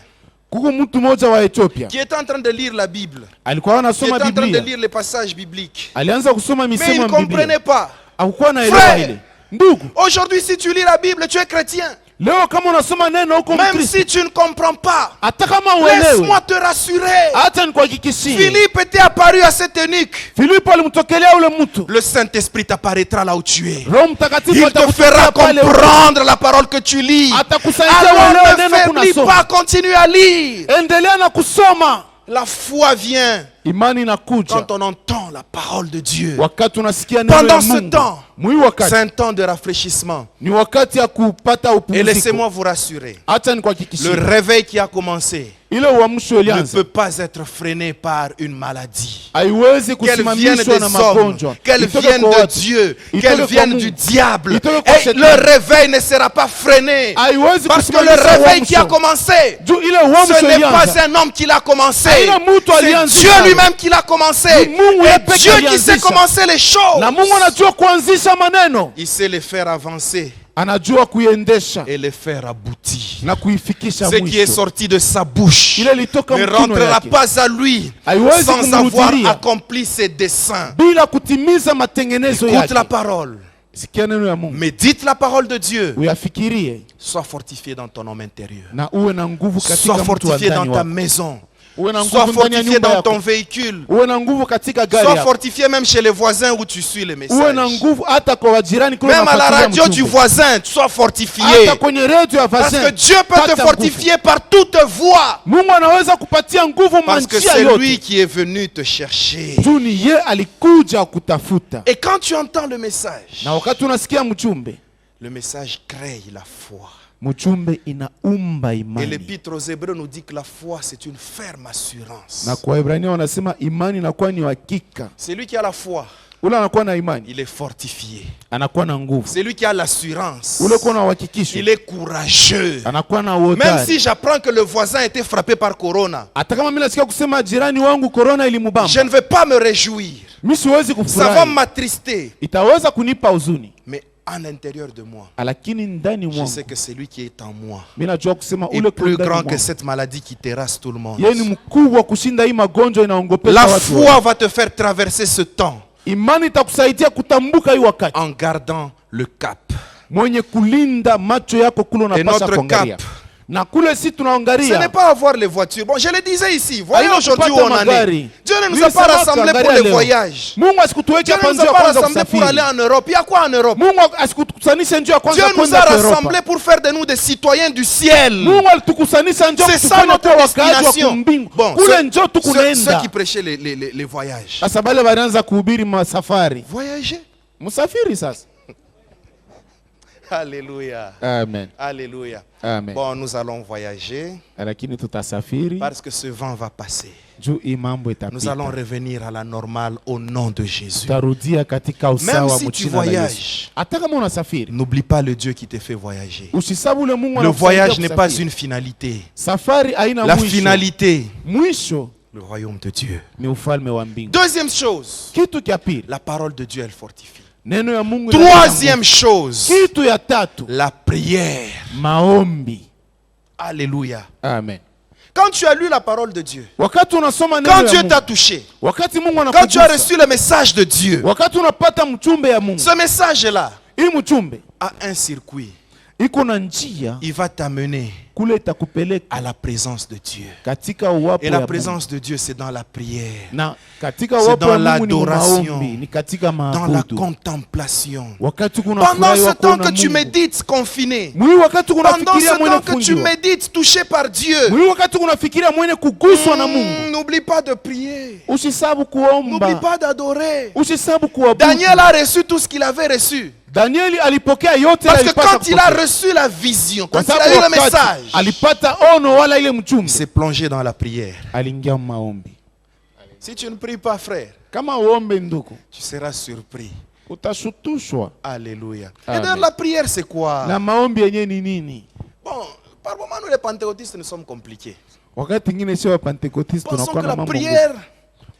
kuko mtu mmoja wa Ethiopia qui était en train de lire la Bible, alikuwa qui anasoma était en train de Biblia, lire les passages bibliques, alianza kusoma mais il misemo ne ya Biblia, comprenait pas. hakuwa anaelewa Frère, ile. Ndugu, aujourd'hui si tu lis la Bible, tu es chrétien. leo kama unasoma neno huko Même Mkristo, si tu ne comprends pas, hata kama uelewe, laisse-moi te rassurer. hata nikuhakikishie, Philippe était apparu à cet eunuque. Filipo alimtokelea ule mtu, Le Saint-Esprit t'apparaîtra là où tu es. Roho Mtakatifu Il te fera atakutokea pale, comprendre la parole que tu lis. atakusaidia Alors uelewe ne neno faiblis kunasoma. pas, continue à lire. Endelea na kusoma. La foi vient Imani inakuja quand on entend la parole de Dieu. wakati unasikia neno Pendant la ce Mungu. temps, Mwi wakati c'est un temps de rafraîchissement. ni wakati ya kupata Et upumziko. laissez-moi vous rassurer. Acha Le nikuhakikishie, réveil qui a commencé ile uamsho ne ulianza peut pas être freiné par une maladie. haiwezi Qu'elle vienne kusimamishwa des na hommes, magonjwa, qu'elle itoke vienne kwa de watu, Dieu, itoke qu'elle kwa vienne Mungu, du diable. itoke kwa Et shetani. le réveil ne sera pas freiné. haiwezi Parce que le kusimamisha réveil qui a uamsho. commencé, Juu ile ce uamsho n'est ilianza, pas un homme qui l'a commencé. Haina mtu C'est alianzisha. Dieu lui-même qui l'a commencé. Ni Mungu Et yeye peke Dieu qui alianzisha. sait commencer les choses. na Mungu anajua kuanzisha maneno, Il sait les faire avancer anajua kuiendesha et les faire aboutir. na kuifikisha Ce qui est mwisho. sorti de sa bouche Ile litoka ne mkinywa rentrera yake pas à lui haiwezi sans avoir kumrudilia accompli ses desseins. bila kutimiza matengenezo Écoute la yake. parole. Sikia neno ya Mungu, Médite la parole de Dieu. uyafikirie Sois fortifié dans ton homme intérieur. na uwe na nguvu katika Sois mtu wa fortifié dans ndani ta wako. maison. Uwe na Sois nguvu ndani ya fortifié nyumba dans ton yako. véhicule. Uwe na nguvu katika gari Sois yako. fortifié même chez les voisins où tu suis les Uwe na messages. nguvu hata kwa wajirani kule Même à la unafuatilia radio du mjumbe. voisin, sois fortifié. Hata kwenye redio ya Parce voisin. que Dieu peut te Pata fortifier par toute voie. nguvu. Mungu anaweza kupatia nguvu Parce que manjia c'est lui yote. qui est venu te chercher. Juu ni ye alikuja kutafuta. Et quand tu entends le message, Na wakati unasikia mjumbe, le message crée la foi. mjumbe inaumba Et imani. l'épître aux Hébreux nous dit que la foi, c'est une ferme assurance. Na kwa Ibrania wanasema imani inakuwa ni hakika. C'est lui qui a la foi, Ule anakuwa na imani, il est fortifié. anakuwa na nguvu. C'est lui qui a l'assurance, Ule kuwa na uhakikisho, il est courageux. anakuwa na Même uhodari. si j'apprends que le voisin a été frappé par Corona, Hata kama mimi nasikia kusema jirani wangu corona je ilimubamba, ne vais pas me réjouir. mimi siwezi Ça va kufurahi. m'attrister. Itaweza kunipa huzuni, Mais à l'intérieur de moi, lakini ndani je mwangu sais que c'est lui qui est en moi. mimi najua kusema Et ule plus ndani grand que mwangu. cette maladie qui terrasse tout le monde. Yeye ni mkubwa kushinda hii magonjwa inaongopesha La watu. foi va te faire traverser ce temps Imani itakusaidia kutambuka hii wakati. en gardant le cap. Mwenye kulinda macho yako kule Et unapaswa notre kuangalia. cap, Na kule si ce tunaangalia. n'est pas avoir les voitures. Bon, je le disais ici. Voyez Haina aujourd'hui où kupata on en est. magari. Dieu ne nous Ni a pas sema rassemblés pour tuangalia les leo. voyages. Mungu asikutuweke Dieu hapa ne nous njia a pas kwanza rassemblés pour aller kusafiri. en Europe. Il y a quoi en Europe? Mungu asikutusanishe njia kwanza Dieu nous kwenda a kwa Europa. rassemblés pour faire de nous des citoyens du ciel. Mungu alitukusanisha njia C'est ça kutufanya notre kuwa wakaaji wa destination. kumbingu. Bon, Kule njoo ceux tukunaenda. qui prêchaient les voyages. Sasa bale wanaanza kuhubiri masafari. Voyager. Msafiri sasa. Alléluia. Amen. Alléluia. Amen. Bon, nous allons voyager Lakini tutasafiri parce que ce vent va passer. juu hii mambo Nous allons itapita. revenir à la normale au nom de Jésus. Tutarudia katika Même usawa si tu mchina la Yesu. voyages, Hata kama unasafiri, n'oublie pas le Dieu qui te fait voyager. usisabu ule Mungu Le anakusaidia voyage n'est pas kusafiri. une finalité. Safari haina La mwisho. finalité, Mwisho le royaume de Dieu. ni ufalme wa mbingu. Deuxième chose, Kitu cha pili, la parole de Dieu, elle fortifie. neno ya Mungu. inaleta Troisième chose, nguvu. Kitu ya tatu, la prière. maombi. Alléluia. Amen. Quand tu as lu la parole de Dieu, Wakati unasoma neno quand ya Dieu Mungu, t'a touché, wakati Mungu quand tu as anakugusa, reçu le message de Dieu, wakati unapata mchumbe ya Mungu, ce message-là hii mchumbe a un circuit. iko na njia Il va t'amener kule itakupeleka à la présence de Dieu. katika uwapo Et la ya présence de Dieu, c'est dans la prière, Mungu. Na katika C'est uwapo dans ya Mungu ni l'adoration. maombi, ni katika dans la maabudu. contemplation. Wakati kuna Pendant furahi ce wa temps kuona que tu Mungu. médites confiné, Mwi wakati pendant kunafikiria ce mwenye temps que tu kufungiwa. médites touché par Dieu, Mwi wakati kunafikiria mwenye kuguswa na Mungu. n'oublie pas de prier. Usisabu N'oublie kuomba. pas d'adorer. Usisabu kuabudu. Daniel a reçu tout ce qu'il avait reçu. Danieli alipokea yote Parce que alipata quand il a kupokea. reçu la vision, quand Kwa il a sababu eu le wakati message, alipata ono wala ile il mchumbe, s'est plongé dans la prière. aliingia maombi. Si tu ne pries pas, frère, Kama uombe ndugu, tu seras surpris. utashutushwa. Alléluia. Et Amen. d'ailleurs, la prière, c'est quoi? Na maombi yenyewe ni nini? Bon, par moment, nous les pentecôtistes, nous sommes compliqués. Wakati ingine sio wa Pentecoste Pensons tunakuwa que na la mambo. prière,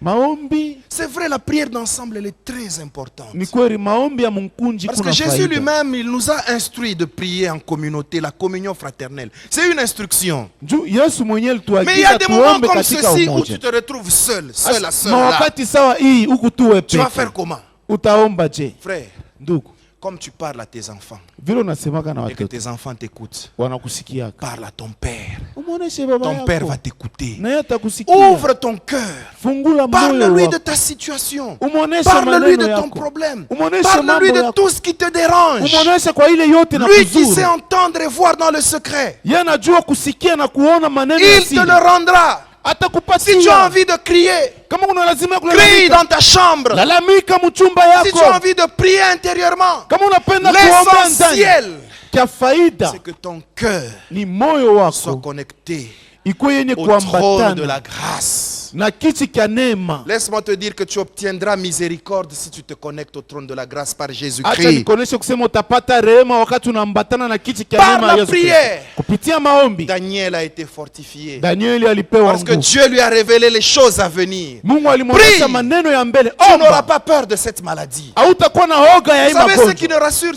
Maombi. C'est vrai, la prière d'ensemble, elle est très importante. Ni kweli maombi ya mkunji Parce que kuna Jésus faida. lui-même, il nous a instruit de prier en communauté, la communion fraternelle. C'est une instruction. Yesu mwenyewe Mais il y a tuagiza des moments tuombe comme katika ceci où umoja. tu te retrouves seul là. Mawakati sawa hii huku tuwe Tu vas peke. faire comment? Utaomba je? Frère, Ndugu, comme tu parles à tes enfants vile unasemaka na et que watoto tes enfants t'écoutent, wanakusikia. parle à ton père. Umuoneshe baba Ton père yako. va t'écouter. Na yeye atakusikia. Ouvre ton cœur. Fungula moyo Parle-lui de wako. ta situation. Umuoneshe Parle-lui de maneno ton yako. problème. Umuoneshe Parle-lui mambo de yako. tout ce qui te dérange. Umuoneshe kwa ile yote na Lui qui kuzuru. sait entendre et voir dans le secret, Yeye anajua kusikia na kuona maneno ya il te siri. le rendra. Atakupatia. Si tu as envie de crier, Kama kuna lazima crie kulalamika, dans ta chambre. lalamika mchumba Si tu as yako. envie de prier intérieurement, Kama unapenda kuomba ndani, l'essentiel, kia faida c'est que ton cœur ni moyo soit wako connecté ikuwe yenye au trône de kuambatana la grâce. na kiti cha neema. Laisse-moi te dire que tu obtiendras miséricorde si tu te connectes au trône de la grâce par Acha Jésus-Christ. nikuoneshe kusema utapata rehema wakati unaambatana na kiti cha Par neema la ya Yesu Kristo. prière, Kupitia maombi, Daniel a été fortifié. Danieli alipewa Parce que nguvu. Dieu lui a révélé les choses à venir. Mungu alimwonyesha Prie. maneno ya mbele. Tu n'auras Omba, pas peur de cette maladie. hautakuwa na hoga ya hii Vous savez ce magonjwa.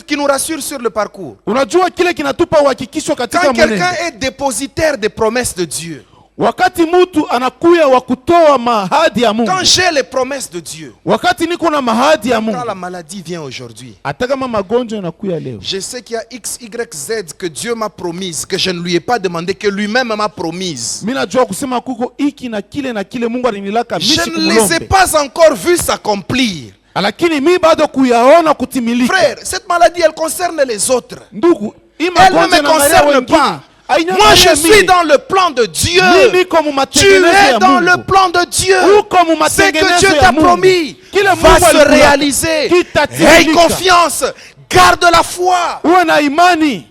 qui nous rassure sur le parcours? Unajua kile kinatupa uhakikisho katika Quand quelqu'un mwenendo. est dépositaire des promesses de Dieu, Wakati mtu anakuya wa kutoa mahadi ya Mungu. quand j'ai les promesses de Dieu, Wakati niko na mahadi ya quand Mungu. la maladie vient aujourd'hui, Hata kama magonjwa yanakuya leo. je sais qu'il y a X, Y, Z que Dieu m'a promise, que je ne lui ai pas demandé, que lui-même m'a promise. Mimi najua kusema kuko iki na kile Mungu alinilaka Je mishi ne les ai kumulombe. pas encore vus s'accomplir. Lakini mimi bado kuyaona kutimilika. Frère, cette maladie, elle concerne les autres. Ndugu, hii Elle ne magonjwa me yanaangalia concerne wengine. pas. Hainyangalia Moi, je mimi. suis dans le plan de Dieu. Mimi niko mu Tu matengenezo es ya dans le Mungu. plan de Dieu. Uko mu Ce que matengenezo Dieu ya t'a Mungu. promis Kile va Mungu se alikula- réaliser. kitatimilika. Aie confiance. Garde la foi. Uwe na imani.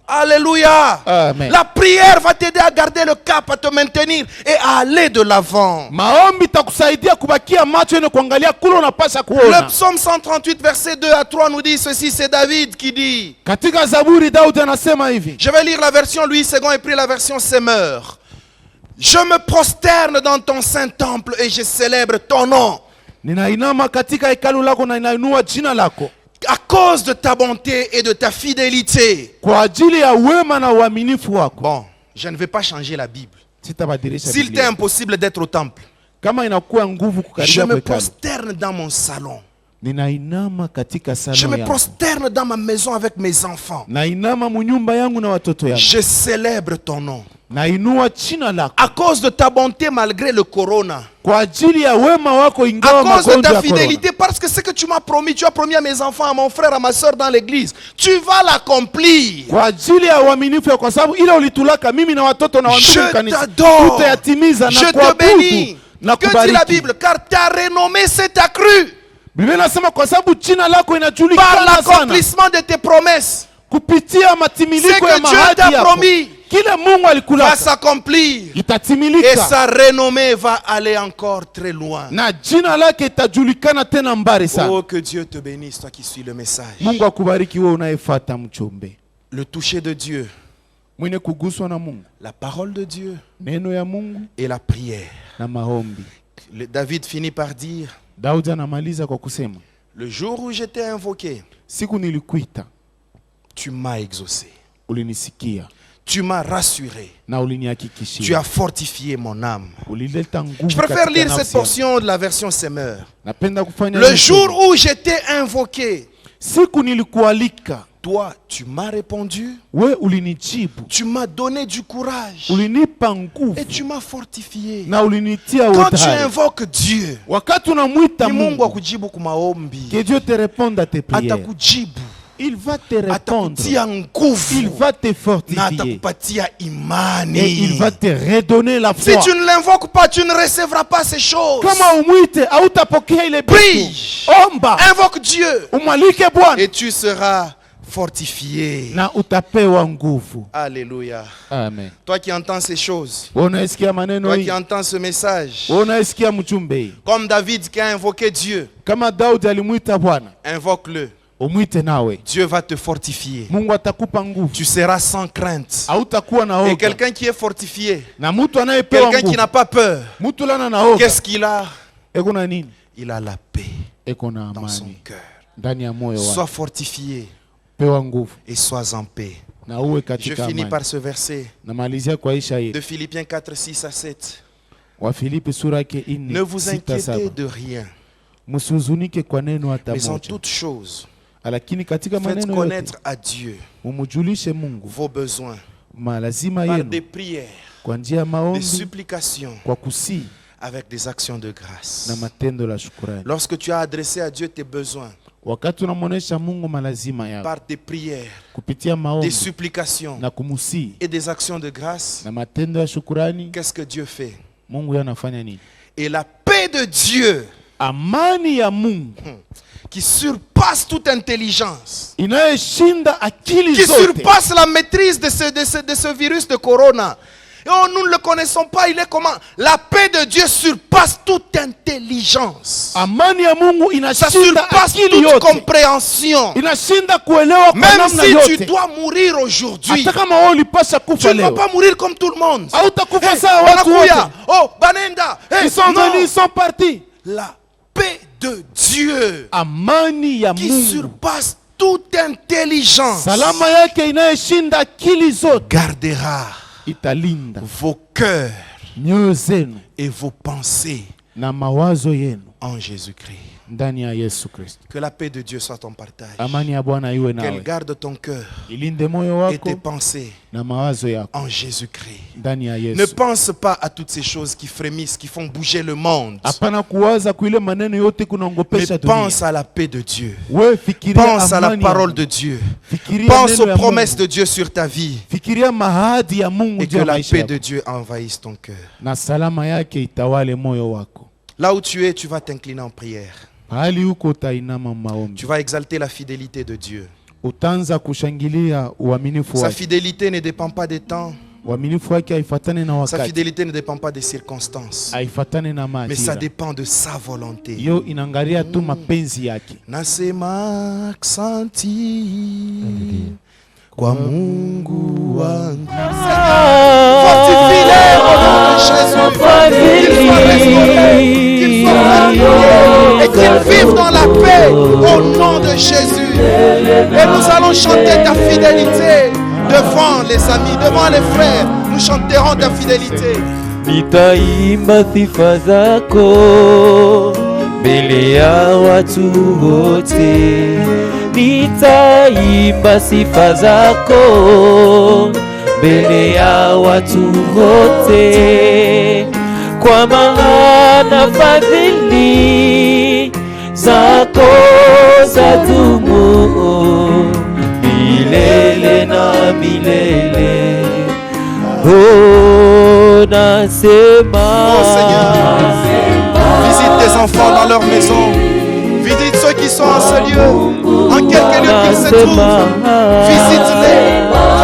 Alléluia. Amen. La prière va t'aider à garder le cap, à te maintenir et à aller de l'avant. Maombi takusaidia kubakia macho yenye kuangalia kule unapasha Le kuona. psaume 138, verset 2 à 3 nous dit ceci. C'est David qui dit. Katika Zaburi Daudi anasema hivi. Je vais lire la version Louis II et puis la version Semeur. Je me prosterne dans ton saint temple et je célèbre ton nom. Ninainama katika hekalu lako na ninainua jina lako. À cause de ta bonté et de ta fidélité. Kwa ajili ya wema na uaminifu wako. Bon, je ne vais pas changer la Bible. Sitabadilisha S'il t'est Biblia. impossible d'être au temple, Kama inakuwa nguvu je kukaribia kwa me hekalu. prosterne dans mon salon. Ninainama katika Je salon me yangu. prosterne dans ma maison avec mes enfants. Nainama munyumba yangu na watoto yangu. Je célèbre ton nom. Nainua jina lako. À cause de ta bonté malgré le corona. Kwa ajili ya wema wako À ingawa cause de magonjwa ta ya corona. fidélité, parce que ce que tu m'as promis, tu as promis à mes enfants, à mon frère, à ma soeur dans l'église, tu vas l'accomplir. Kwa ajili ya uaminifu ya kwa sababu ile ulitulaka mimi na watoto na wandugu Je kanisa. t'adore. Tutayatimiza Je na te kuabudu bénis. na Que dit la kubariki. Bible? Car ta renommée s'est accrue Biblia inasema kwa sababu jina lako par inajulikana sana l'accomplissement de tes promesses. kupitia Ce matimiliko ya que Dieu mahadi t'a yako. promis Kile Mungu va alikulaka s'accomplir. Et itatimilika sa renommée va aller encore très loin. na jina lake itajulikana tena mbali sana. Oh, que Dieu te bénisse, toi qui suis le message. Mungu akubariki wewe unayefuata mchombe. Le toucher de Dieu, Mwenye kuguswa na Mungu, la parole de Dieu neno ya Mungu et la prière. na maombi. David finit par dire, Daudi anamaliza kwa kusema, le jour où j'étais invoqué, siku nilikuita tu m'as exaucé. ulinisikia Tu m'as rassuré. na Tu ulinihakikishia. as fortifié mon âme. Ulileta nguvu Je préfère katika lire cette nafsi yangu. portion de la version Semeur. Napenda kufanya Le hivyo. jour où j'étais invoqué, Siku nilikualika, toi, tu m'as répondu, we ulinijibu, tu m'as donné du courage ulinipa nguvu et tu m'as fortifié. na ulinitia Quand tu hodari. invoques Dieu, Wakati unamwita ni Mungu Mungu, akujibu kwa maombi, que Dieu te réponde à tes prières. atakujibu, Il va te répondre. atakutia nguvu Il va te na fortifier. atakupatia Et il imani. va te redonner la Si foi. tu ne l'invoques pas, tu ne recevras pas ces choses. Kama umwite hautapokea ile Prie. vitu. Omba, Invoque Dieu umwalike Bwana et tu seras fortifié. na utapewa nguvu. Alléluia. Amen. Toi qui entends ces choses, Unaisikia maneno toi hii? qui entends ce message, Unaisikia mchumbe hii? comme David qui a invoqué Dieu, Kama Daudi alimwita Bwana, invoque-le. umwite nawe. Dieu va te fortifier. Mungu atakupa nguvu. Tu seras sans crainte. Hautakuwa na Et hoga. quelqu'un qui est fortifié, Na mtu anayepewa quelqu'un qui nguvu, n'a pas peur, mtu lana na hoga. qu'est-ce qu'il a? Il a la paix dans son cœur. Sois fortifié et sois en paix. Je finis par ce verset de Philippiens 4, 6 à 7. Ne vous inquiétez de rien, mais en toute chose, faites connaître à Dieu vos besoins par des prières, des supplications, avec des actions de grâce. Lorsque tu as adressé à Dieu tes besoins par des prières, des supplications et des actions de grâce, qu'est-ce que Dieu fait? Et la paix de Dieu qui surpasse toute intelligence, qui surpasse la maîtrise de ce virus de corona. Et nous ne le connaissons pas, il est comment? La paix de Dieu surpasse toute intelligence. Ça surpasse toute compréhension. Même si tu dois mourir aujourd'hui, tu ne vas pas mourir comme tout le monde. Oh, Banenda, ils sont venus, ils sont partis. La paix de Dieu qui surpasse toute intelligence gardera vos cœurs et vos pensées en Jésus-Christ. Que la paix de Dieu soit ton partage. Qu'elle garde ton cœur et tes pensées en Jésus-Christ. Ne pense pas à toutes ces choses qui frémissent, qui font bouger le monde. Mais pense à la paix de Dieu. Pense à la parole de Dieu. Pense aux promesses de Dieu sur ta vie. Et que la paix de Dieu envahisse ton cœur. Là où tu es, tu vas t'incliner en prière. Tu vas exalter la fidélité de Dieu. Sa fidélité ne dépend pas des temps. Sa fidélité ne dépend pas des circonstances. Mais ça dépend de sa volonté. Nasema aksanti kwa Mungu wangu. Fortifie-les au nom de Jésus. Qu'ils soient restaurés, et qu'ils vivent dans la paix au nom de Jésus. Et nous allons chanter ta fidélité devant les amis, devant les frères. Nous chanterons ta fidélité. Nitaimba sifa zako mbele ya watu wote. Nitaimba sifa zako mbele ya watu wote. Kwa maana fadhili zako zadumu milele na milele. Oh, nasema. Oh Seigneur, visite tes enfants dans leur maison. Visite ceux qui sont en ce lieu, en quelque lieu qu'ils se trouvent. Visite-les,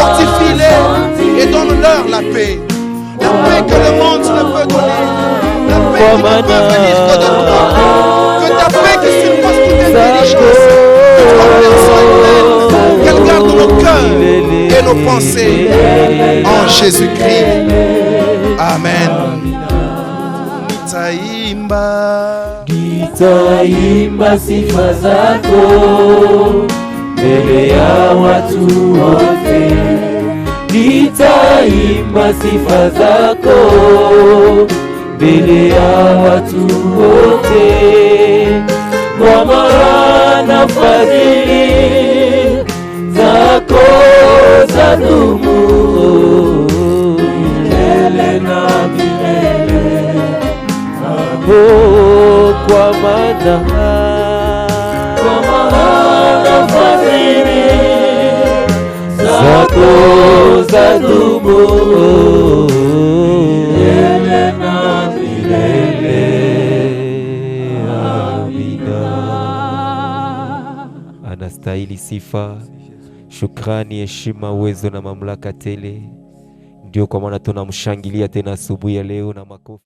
fortifie-les et donne-leur la paix. La paix que le monde ne peut donner. La paix qui ne peut venir que de toi. Que ta paix qui surpasse toute intelligence. Que ta paix soit pleine. Qu'elle garde nos cœurs et nos pensées. En Jésus-Christ. Amen. Nitaimba sifa zako mbele ya watu wote. Nitaimba sifa zako mbele ya watu wote. Kwa maana fadhili zako zadumu milele na milele. Oh, kwa maana fadhili zako zadumu milele na milele. Amina. Anastahili sifa, shukrani, heshima, uwezo na mamlaka tele. Ndio kwa maana tunamshangilia tena asubuhi ya leo na makofi.